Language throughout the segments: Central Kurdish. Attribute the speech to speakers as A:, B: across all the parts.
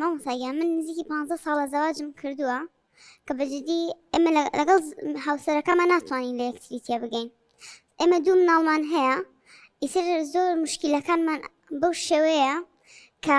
A: مامۆستا من نزیکی 15 ساڵە زەواجم کردووە کە بەجددی ئێمە لەگەڵ هاوسەرەکەمان ناتوانین لە یەکتری تێبگەین. ئێمە دوو مناڵمان هەیە، ئیتر زۆر مشکلەکانمان بەو شێوەیە کە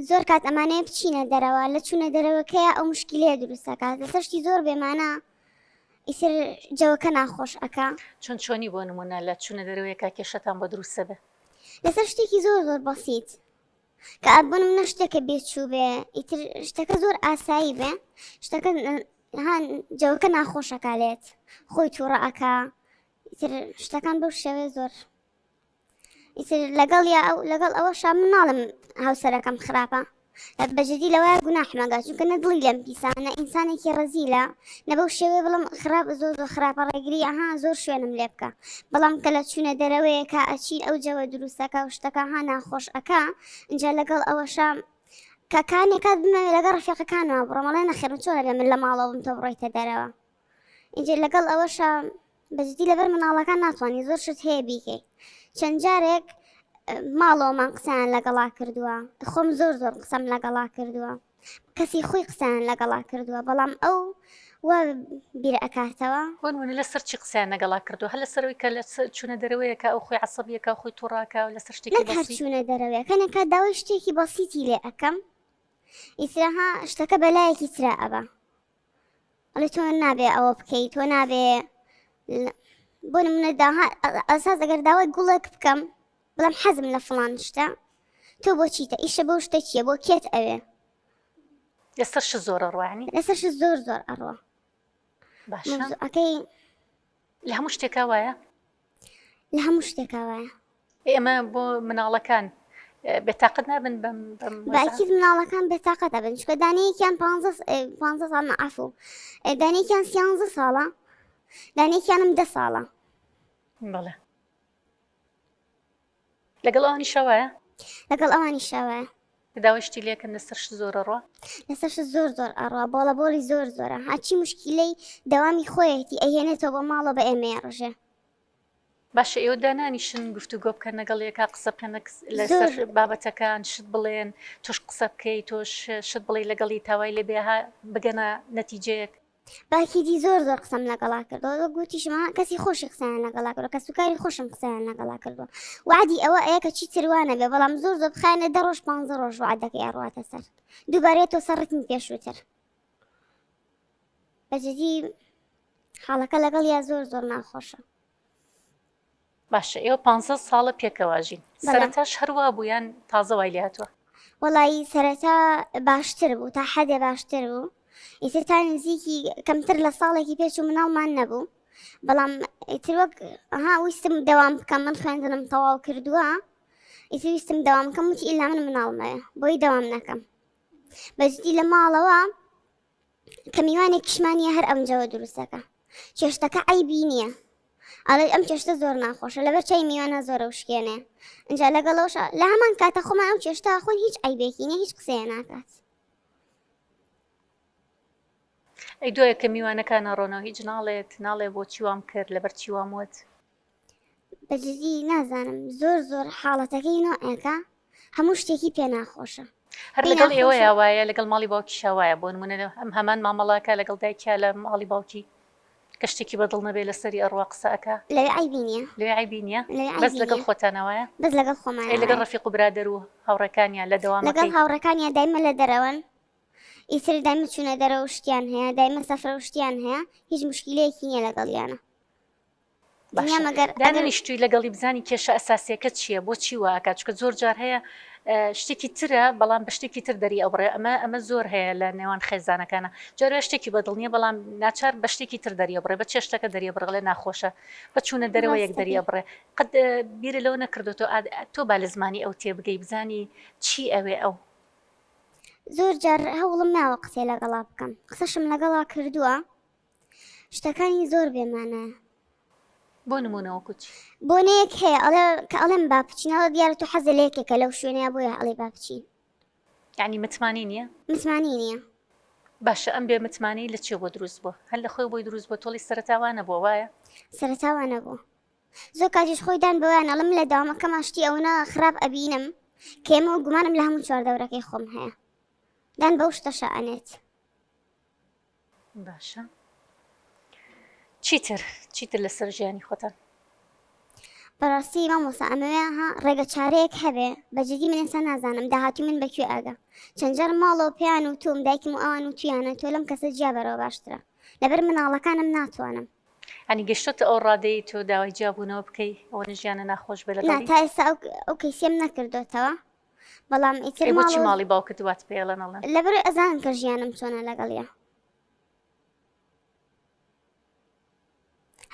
A: زۆر کات ئەمانەیە بچینە دەرەوە، لە چوونە دەرەوەکەیە ئەو مشکلەیە دروستەکات، لەسەر شتی زۆر بێمانە ئیتر جەوەکە ناخۆش ئەکا.
B: چۆنی بۆ نمونە لە چوونە دەرەوەیەکە کێشەتان بۆ دروستە بێ؟
A: لەسەر شتێکی زۆر بەسیت کە ئەبوون منە شتێکە بێچوو بێ، ئیتر شتەکە زۆر ئاسایی بێ، شتەکە جەوەکە ناخۆشەکالێت، خۆی تووڕەکە، ئیتر شتەکان بەو شێوێ زۆر ئیتر لەگەڵ ئەوەشا من ناڵم هاوسەرەکەم خراپە، بەجددی لەوەیە گوناحمەگا چونکە نەدڵی لەم پیسانە ئینسانێکی ڕەزیلە نەبەو شێوێ بڵم خراپ زۆر خراپە ڕێگری ئەها زۆر شوێنم لێ بکە، بەڵام کە لە چوونە دەرەوەیەکە ئەچین ئەو جەوە دروستەکە و شتەکە ها ناخۆش ئەکا، اینجا لەگەڵ ئەوەشە کە کانێکات بمەوێ لەگەڵ ڕفیقەکانەوە بڕۆمەڵێ نەخێن چۆنە بێ من لە ماڵەوە بم تۆ بڕۆیتە دەرەوە. اینجا لەگەڵ ئەوەشە بەجددی لەبەر مناڵەکان ناتوانانی زۆر شت هەیە بیکەیت. چەند جارێک ماڵەوەمان قسەیان لەگەڵا کردووە، خۆم زۆر قسەم لەگەڵا کردووە، کەسی خۆی قسەیان لەگەڵا کردووە، بەڵام ئەو وا بیر ئەکاتەوە.
B: بۆنمونە لەسەر چی قسەیان لەگەڵا کردووە؟ هەر لەسەرەوەی کە لە چوونە دەرەوەیەکە ئەو خۆی عەسەبیەکە خۆی تووڕاکە و لەسەر شتێکی
A: بەسیت؟ نەک هەر چوونە دەرەوەیە کەنێکات داوای شتێکی بەسیتی لێ ئەەکەم، ئیترها شتەکە بەلایەکی ترا ئەبە، ئەڵێ تۆ نابێ ئەوە بکەیت، تۆ نابێ بۆ نمونە ئەساس ئەگەر داوای گوڵێک بکەم بەڵام حەزم لە فڵان شتە، تۆ بۆ چیتە ئیشە بەو شتە چییە بۆ کێت ئەوێ؟
B: لەسەرش زۆر ئەڕوانی
A: لەسەرش زۆر ئەڕوە.
B: باشە
A: ئەکەی
B: لە هەموو شتێکا وایە؟
A: لە هەموو شتێکا وایە.
B: ئێمە بۆ مناڵەکان بێتاقەت نابن
A: باکیت مناڵەکان بێتاقەتە بن، چکە دانەیەکیان 15 ساڵ عەفو، دانەیەکیان 13 ساڵە، دانەیەکیانم 10 ساڵە.
B: بەڵێ لەگەڵ ئەوانی شەوایە؟
A: لەگەڵ ئەوانی شەوایە.
B: داوای شتی لێکن لەسەرش زۆر ئەڕوا؟
A: لەسەرش زۆر ئەڕوا، بۆڵی زۆرە، هاچی مشکلەی دەوامی خۆیەتی ئەهێنێتەوە بە ماڵە بە ئێمە ڕژێ.
B: باشە ئێوە دانانیشن گفتوگۆ بکەن لەگەڵ یەکا قسە بکەن لەسەر بابەتەکان، شت بڵێن تۆش قسە بکەیت، تۆش شت بڵێ لەگەڵی تاوای لێ بێها بگەنە نەتیجەیەک.
A: باکیدی زۆر قسەم لەگەڵا کردەوە، گوتیشمە کەسی خۆشی قسەیان لەگەڵا کردەوە، کە سوکاری خۆشم قسەیان لەگەڵا کردووە، وعدی ئەوە ئەیە کە چی تروانە بێ، بەڵام زۆر بخایەنە 10 ڕۆژ 15 ڕۆژ وعدەکەی ئەڕواتە سەر، دووبارێتەوە سەرڕتمی پێشووتر. بەجددی حاڵەکە لەگەڵ یا زۆر ناخۆشە.
B: باشە ئێوە 15 ساڵە پێکەواژین، سەرەتاش هەروە بوویان تازە وای لێ هاتووە؟
A: وەڵی سەرەتا باشتر بوو، تا حەدێ باشتر بوو، ئیتر تا نزیکی کەمتر لە ساڵێکی پێچوو مناڵمان نەبوو، بەڵام ئیتر وەک ویستم دەوام بکەم، من خوێندنم تەواو کردووە، ئیتر ویستم دەوام بکەم، وتی ئیلا من مناڵمەیە بۆی دەوام نەکەم. بەجددی لە ماڵەوە کە میوانێک کشمانیە هەر ئەمجەوە دروستەکە، چێشتەکە عیبی نییە، ئەڵێ ئەم چێشتە زۆر ناخۆشە لەبەر چای میوانە زۆرە وشکێنێ، ئەجا لەگەڵەوەشە لە هەمان کاتە خۆمان ئەو چێشتا خۆن هیچ عیبێکی نیە، هیچ قسەیە ناکات.
B: ئەی دوایە کە میوانەکان ڕۆنەوە هیچ ناڵێ بۆچی وام کرد لەبەر چی وام وت؟
A: بەجددی نازانم زۆر حاڵەتەکەی نۆعێکە هەموو شتێکی پێ ناخۆشە.
B: هەر لەگەڵ ئێوە یاوایە لەگەڵ ماڵی باوکی شاوایە بۆ نمونە ئەم هەمان مامەڵاکە لەگەڵ دایکیا لە ماڵی باوکی کە شتێکی بەدڵ نەبێ لەسەری ئەڕوا قسەکە
A: لەوێ عیبی نییە،
B: لەوێ عیبی نییە، بەس لەگەڵ خۆتانەوەیە؟
A: بەس لەگەڵ خۆمان،
B: لەگەڵ ڕەفیق و برادەر و هاوڕێکانیان لە دەوامەکەی؟
A: لەگەڵ هاوڕێکانیان دایمە لە دەرەوەن، ئیتر دایمە چوونە دەرەوە شتیان هەیە، دایمە سەفرە شتیان هەیە، هیچ مشکلەیەکی نییە لەگەڵیانە.
B: دانیشتوی لەگەڵی بزانی کێشە ئەساسیەکە چییە، بۆچی واکات، چکە زۆر جار هەیە شتێکی ترە بەڵام بە شتێکی تر دەری ئەوڕێ، ئەمە زۆر هەیە لە نێوان خێزانەکانە، جارێ شتێکی بەدڵ نییە بەڵام ناچار بە شتێکی تر دەریەبڕێ، بە چێشتەکە دەریەبڕێ ناخۆشە، بە چوونە دەرەوە یەک دەریەبڕێ، قەت بیرە لەو نەکردو تۆ با لە زمانی ئەو تێبگەی بزانی چی ئەوێ ئەو.
A: زۆر جار هەوڵم ناوە قسەی لەگەڵا بکەم، قسەشم لەگەڵا کردووە، شتەکانی زۆر بێمانایە.
B: بۆ نمونەوە کوچ
A: بۆنەیەک هەیە کە ئەڵێم با بچینەوە دیارە تو حەزە لە یەکێکە لەو شوێنەیە بۆیە ئەڵێ با بچین،
B: یعنی متمانی نییە؟
A: متمانی نییە.
B: باشە ئەم بێ متمانی لە چێ بۆ دروست بووە؟ هەر لە خۆی بۆی دروست بۆ تۆڵی سەرەتاوانە بۆ وایە؟
A: سەرەتاوانە بوو، زۆر کاتیش خۆی دان بەوەیان ئەڵم لە داوامەکەم شتی ئەوە خراپ ئەبینم کە ئێمە گومانم لە هەموو چواردەورەکەی خۆم هەیە، دان بەو شتە شەعنێت.
B: باشە چیتر لەسەر ژیانی خۆتان؟
A: بەڕاستی مامۆستا ئەمەوێ ها ڕێگە چارەیەک هەبێ بەجددی من ئێستا نازانم داهاتی من بەکوێ ئاگە چەند جار ماڵەوە پێیان و توم دایکم و ئەوان و تویانە تۆ لەم کەسە جیا بەرەوە باشترە لەبەر مناڵەکانم ناتوانم.
B: ئەنی گەشتۆتە ئەو ڕادەی تۆ داوای جیابوونەوە بکەی ئەوە ژیانە ناخۆش بێ
A: نا
B: لەگەڵی؟
A: تا ئێستا ئەو کەیسێم نەکردوێتەوە بەڵام ئیتر
B: بۆچی ماڵی باوکت دوات پێڵەنەڵێن؟
A: لەبەر ئەزانم کە ژیانم چۆنە لەگەڵیە.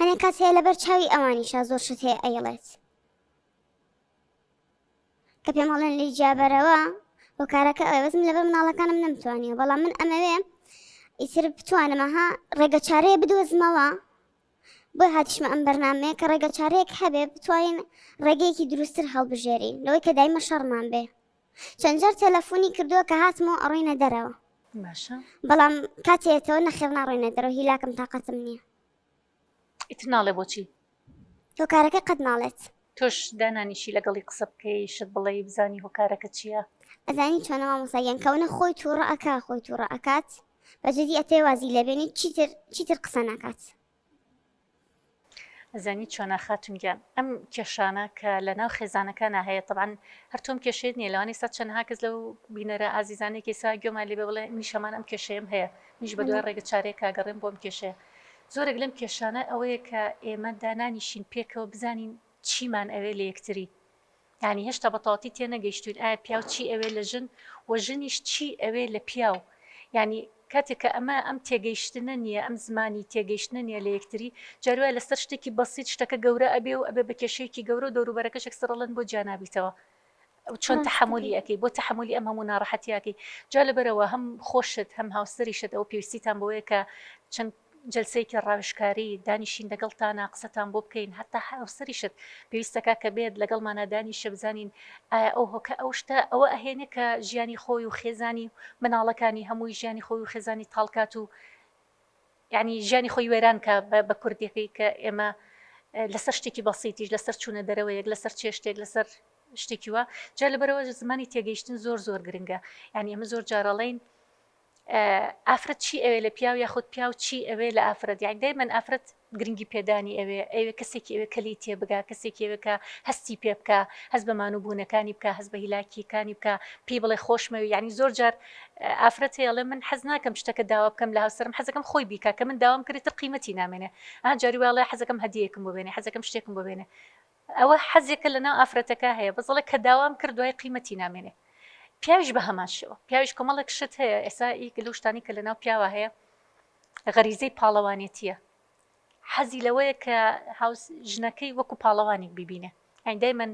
A: هەنێک کات هەیە لەبەر چاوی ئەوانیشا زۆر شت هەیە ئەیڵێت کە پێمەڵێن لی جیابەرەوە بۆ کارەکە ئەوەزم لەبەر مناڵەکانم نەمتوانیە بەڵام من ئەمەوێ ئیتر بتوانمەها ڕێگە چارەیە بدۆزمەوە بۆی هاتیشمە ئەم بەرنامەیە کە ڕێگە چارەیەک هەبێ بتوانین ڕێگەیەکی دروستتر هەڵبژێرین لەوەی کە دایمە شەڕمان بێ. چەند جار تەلەفۆنی کردووە کە هاتمەوە ئەڕۆینە دەرەوە
B: باشە
A: بەڵام کاتێتەوە نەخێر ناڕۆینە دەرەوە هیلاکەم تااقەتم نییە.
B: ئیتر ناڵێ بۆچی؟
A: تۆ کارەکە قەت ناڵێت.
B: تۆش دانانیشی لەگەڵی قسە بکەی شت بڵێ بزانی هۆکارەکە چییە؟
A: ئەزانی چۆنەوە مۆساییان کەونە خۆی تووڕە ئەکات بەجددی ئەتێ وازی لەبێنی چیتر قسە ناکات.
B: ئەزانی چۆنە خاتونگیان ئەم کێشانە کە لە ناو خێزانەکانە هەیە طبعاً هەرتۆم کێشێت نیە لەوانی سا چەندها کەس لەو بینەرە ئازیزانێکی سا گوێمان لێ بڵێ میشەمان ئەم کێشەیەم هەیە میش بە دوای ڕێگە چارەیە کاگەڕێن بۆم کێشەیە. زۆرێک لەم کێشانە ئەوەیە کە ئێمە دانانیشین پێکەوە بزانین چیمان ئەوێ لە یەکتری یعنی هێشتا بەتەواتی تێ نەگەیشتوین ئایا پیاو چی ئەوێ لە ژن و ژنیش چی ئەوێ لە پیاو یعنی کاتێک کە ئەمە ئەم تێگەیشتنە نییە ئەم زمانی تێگەیشتنە نیە لە یەکتری جاروایە لەسەر شتێکی بەسیت شتەکە گەورە ئەبێ و ئەبێ بە کێشەیەکی گەورە دەوروبەرەکەشێک سڕەڵەن بۆ جیانابیتەوە چۆن تەحملی ئەەکەی بۆ تەحملی ئەم هەموو ناڕەحەتیاکەی جا لەبەرەوە هەم خۆشت هەم هاوسەریشت ئەو پێویستیتان بۆیە کە چەند جلسەیەکی ڕاوشکاری دانیشین لەگەڵتانە قسەتان بۆ بکەین هەتا هاوسەریشت پێویستەکە کە بێت لەگەڵمانە دانیشە بزانین ئەو هۆکە ئەو شتە ئەوە ئەهێنێ کە ژیانی خۆی و خێزانی مناڵەکانی هەمووی ژیانی خۆی و خێزانی تاڵکات و یعنی ژیانی خۆی وێران کە بە کوردیەکەی کە ئێمە لەسەر شتێکی بەسیتیش لەسەر چوونە دەرەوەیەک لەسەر چێشتێک لەسەر شتێکی وە جا لەبەرەوە زمانی تێگەیشتن زۆر گرنگە یعنی ئەمە زۆر جارەڵین ئافرەت چی ئەوێ لە پیاو یاخود پیاو چی ئەوێ لە ئافرەت یان دایمەن ئافرەت گرنگی پێدانی ئەوێ کەسێکی ئەوێ کەلی تێ بگا کەسێکی ئەوێ کە هەستی پێ بکە هەست بە مانوبوونەکانی بکە هەست بە هیلاکیەکانی بکە پێی بڵێ خۆشمەوی ینی زۆر جار ئافرەت هەیەڵێ من حەز ناکەم شتەکە داوا بکەم لە هاوسەرم حەزەکەم خۆی بیکە کە من داوام کردێتتر قیمەتی نامێنێ جاری واڵێ حەزەکەم هەدیەکەم بۆ بێنێ حەزەکەم شتێکم بۆ بێنێ ئەوە حەزێکە لە ناو ئافرەتەکە هەیە بەزڵێ کە داوام کرد دوای قیمەتی نامێنێ پیاویش بە هەماشەوە پیاویش کۆمەڵێک شت هەیە ئێستا لەو شتانی کە لە ناو پیاوە هەیە غەریزەی پاڵەوانێتیە حەزی لەوەیە کە ژنەکەی وەکو پاڵەوانێک ببینێ ئەین دایمەن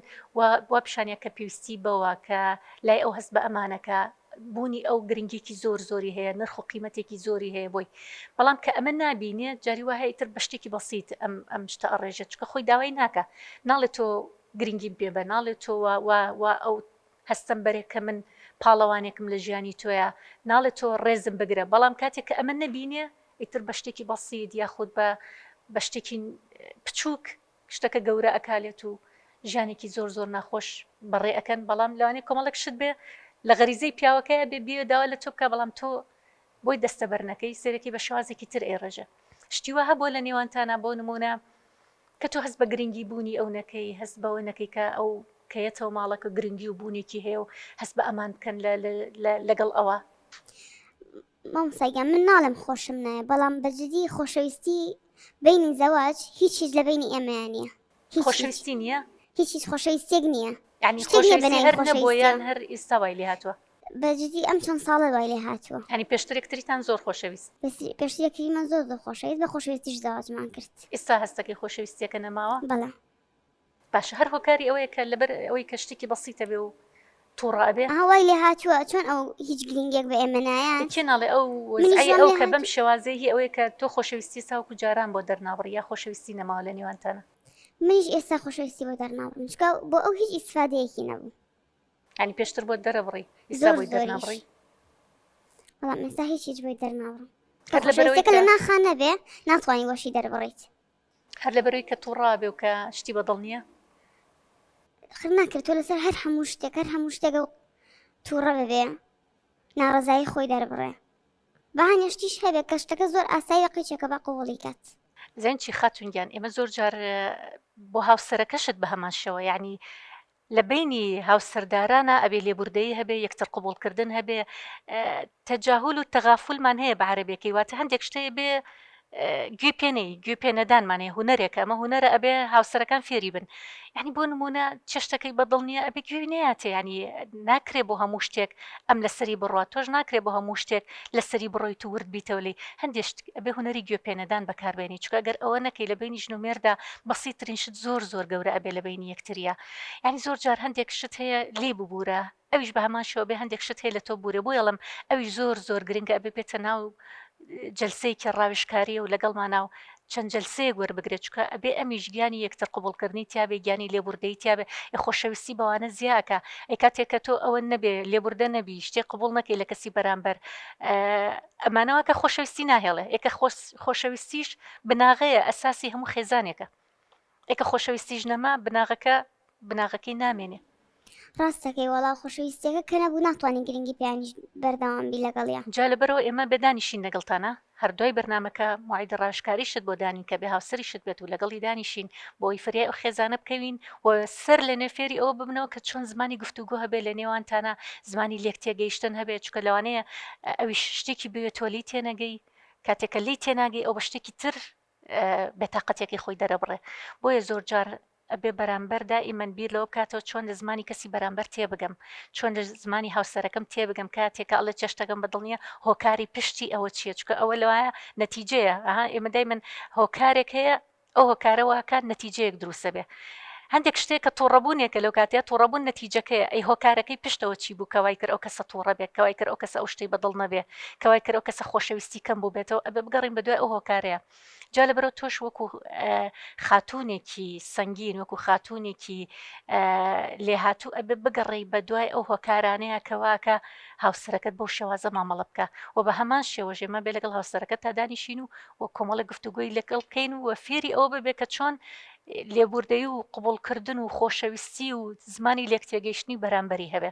B: وا پیشانە کە پێویستی بەوە کە لای ئەو هەست بە ئەمانەکە بوونی ئەو گرنگێکی زۆری هەیە نرخ و قیمەتێکی زۆری هەیە بۆی بەڵام کە ئەمە نابینێ جاری وایە ئیتر بە شتێکی بەسیت ئەم شتە ئەڕێژێت چکە خۆی داوای ناکە ناڵێت تۆ گرنگی بێ بە ناڵێت تۆ ئەو هەستم بەرێک کە من پاڵەوانێکم لە ژیانی تۆیە ناڵێت تۆ ڕێزم بگرە بەڵام کاتێک کە ئەمە نەبینێ ئیتر بە شتێکی بەسیت یاخود بە شتێکی بچووک شتەکە گەورە ئەکالێت و ژیانێکی زۆر ناخۆش بەڕێ ئەەکەن بەڵام لەوانێ کۆمەڵک شت بێ لە غەریزەی پیاوەکەیە بێ داوا لە تۆ بکە بەڵام تۆ بۆی دەستەبەرنەکەی سێرەکی بە شوازێکی تر ئێڕێژە شتی وە هەبووە لە نێوانتانە بۆ نمونە کە تۆ هەست بە گرنگی بوونی ئەو نەکەی هەست بەوە نەکەی کە ئەو کەیەتەوە ماڵەکە گرنگی و بوونێکی هەیە و هەست بە ئەمان بکەن لەگەڵ ئەوە
A: مامۆستاگیان من ناڵم خۆشم نایە بەڵام بەجددی خۆشەویستی بینی زەواج هیچ لە بینی ئێمەیان نییە
B: خۆشەویستی نییە
A: هیچ خۆشەویستێک نییە
B: ینی خۆشەویستی هەر نەبوویان هەر ئێستا وای لێ هاتووە
A: بەجددی ئەم چەند ساڵە وای لێ هاتووە
B: ینی پێشترێکتریتان زۆر خۆشەویست
A: پێشترێکی من زۆر خۆشەویست بە خۆشەویستیش زەواجمان کرد
B: ئێستا هەستەکەی خۆشەویستیەکە نەماوە
A: بەڵێ
B: باشە هەر هۆکاری ئەوەیە کە لەبەر ئەوەی کە شتێکی بەسیتە بێ و تووڕابێ
A: وای لێ هاتووە چۆن ئەو هیچ گرنگێک بە ئێمە نایەن
B: کێناڵێ ئەو وەزعی ئەو کە بەم شێوازەیە ئەوەیە کە تۆ خۆشەویستی ساوکو جاران بۆ دەرناوڕی یا خۆشەویستی نەماوە لە نێوانتانە
A: منیش ئێستا خۆشەویستی بۆ دەرناوڕم چکە بۆ ئەو هیچ ئیسفادەیەکی نەبوو
B: ینی پێشتر بۆ دەرەبڕی ئێستا بۆی دەرناوڕی
A: بەڵام ئێستا هیچ بۆی دەرناوڕم
B: هەر لەبەرەوەی
A: لە ناخانە بێ ناتوانانی وەشی دەربڕیت
B: هەر لەبەرەوەی کە تووڕابێ و کە شتی بەدڵ نییە
A: خر ناکرێت تۆ لەسەر هەر هەموو شتێک و تووڕە ببێ ناڕزایی خۆی دەربڕێ بەهانێشتیش هەبێت کە شتەکە زۆر ئاسایی قیچێکە بە قوڵی کات.
B: زێنچی خاتونگیان ئێمە زۆر جار بۆ هاوسەرەکەشت بە هەمان شەوە یعنی لە بینی هاوسەردارانە ئەبێ لێبوردەیی هەبێ یەکتر قوبولکردن هەبێ تەجاهول و تەغافولمان هەیە بە عەرەبیەکەی واتە هەندێک شتەیە بێ گوێ پێنەی گوێ پێنەدانمانێ هوەرێکە ئەمە هوەرە ئەبێ هاوسەرەکان فێری بن ینی بۆ نمونە چێشتەکەی بەدڵ نییە ئەبێ گوێ نەیاتێ ینی ناکرێ بۆ هەموو شتێک ئەم لەسەری بڕات تۆش ناکرێ بۆ هەموو شتێک لەسەری بڕۆی تو ورد بیتەوەلی هەندێشت ئەبێ هوەری گوێ پێنەدان بەکاربێنی چکە ئەگەر ئەوە نەکەی لە بینی ژن و مێردا بەسیترین شت زۆر زۆر گەورە ئەبێ لە بینی یەکتریە ینی زۆر جار هەندێک شت هەیە لێ ببوورە ئەویش بە هەمان شەوە بێ هەندێک شت هەیە لە تۆ بورێ بۆ یڵم ئەویش زۆر زۆر گرنگە ئەبێ بێتە ناو جلسەیەکی ڕاوێژکاریە و لەگەڵمانە و چەند جلسەیەک وەربگرێت چکە ئەبێ ئەمیش گیانی یەکتر قوبولکردنی تیاابێ گیانی لێبوردەی تیاابێ خۆشەویستی بەوانە زیاکە ئەی کاتێککە تۆ ئەوە نەبێ لێبوردە نەبی شتێک قوبول نەکەی لە کەسی بەرامبەر ئەمانەوە کە خۆشەویستی ناهێڵێ ئێکە خۆشەویستیش بناغەیە ئەساسی هەموو خێزانێکە ئێکە خۆشەویستیش نەما بناغەکەی نامێنێ.
A: ڕاستەکەی وەڵا خۆشەویستیەکە کە نەبوو ناتوانین گرنگی پیانیش بەردەوام بی لەگەڵیە
B: جا لەبەرەوە ئێمە بەدانیشین لەگەڵتانە هەردوای بەرنمەکە موعیدە ڕاشکاریشت بۆ دانین کە بێ هاوسەریشت بێت و لەگەڵی دانیشین بۆی فریای ئەو خێزانە بکەوین و سەر لە نێفێری ئەوە ببنەوە کە چۆن زمانی گفتوگۆ هەبێ لە نێوانتانە زمانی لێک تێگەیشتن هەبێت چکە لەوانەیە ئەویش شتێکی بوێت تۆلی تێنەگەی کاتێکە لی تێناگەی ئەو بە شتێکی تر بێتاقەتێکی خۆی دەرەبڕێ بۆیە زۆر جار ئەبێ بەرامبەر دائیمەن بیر لەوە بکاتەوە چۆن لە زمانی کەسی بەرامبەر تێبگەم چۆن لە زمانی هاوسەرەکەم تێبگەم کاتێکە ئەڵە چێشتەکەم بەدڵنیە هۆکاری پشتی ئەوە چیە چکە ئەوە لەوایە نەتیجەیە ئێمە دایمەن هۆکارێک هەیە ئەو هۆکارەوەکە نەتیجەیەک دروستە بێ هەندێک شتێک کە تۆڕەبوونێکە لەو کاتەیە تۆڕەبوون نەتیجەکەیە ئەی هۆکارەکەی پشتەوە چی بوو کەوای کرد ئەو کەسە تووڕە بێت کەوای کرد ئەو کەسە ئەو شتەی بەدڵ نەبێ کەوای کرد ئەو کەسە خۆشەویستی کەم بوو بێتەوە ئەبێ بگەڕین بە دوای ئەو هۆکارەیە جا لەبەرەوە تۆش وەکو خاتوونێکی سەنگین وەکو خاتوونێکی لێهاتوو ئەبێ بگەڕی بە دوای ئەو هۆکارانەیە کەواکە هاوسەرەکەت بەو شێوازە مامەڵە بکە و بە هەمان شێوە ژێمە بێ لەگەڵ هاوسەرەکەت تا دانیشین و کۆمەڵە گفتوگۆی لەگەڵ بکەین و فێری ئەوە ببێ کە چۆن لێبوردەی و قوبولکردن و خۆشەویستی و زمانی لێک تێگەیشتنی بەرامبەری هەبێ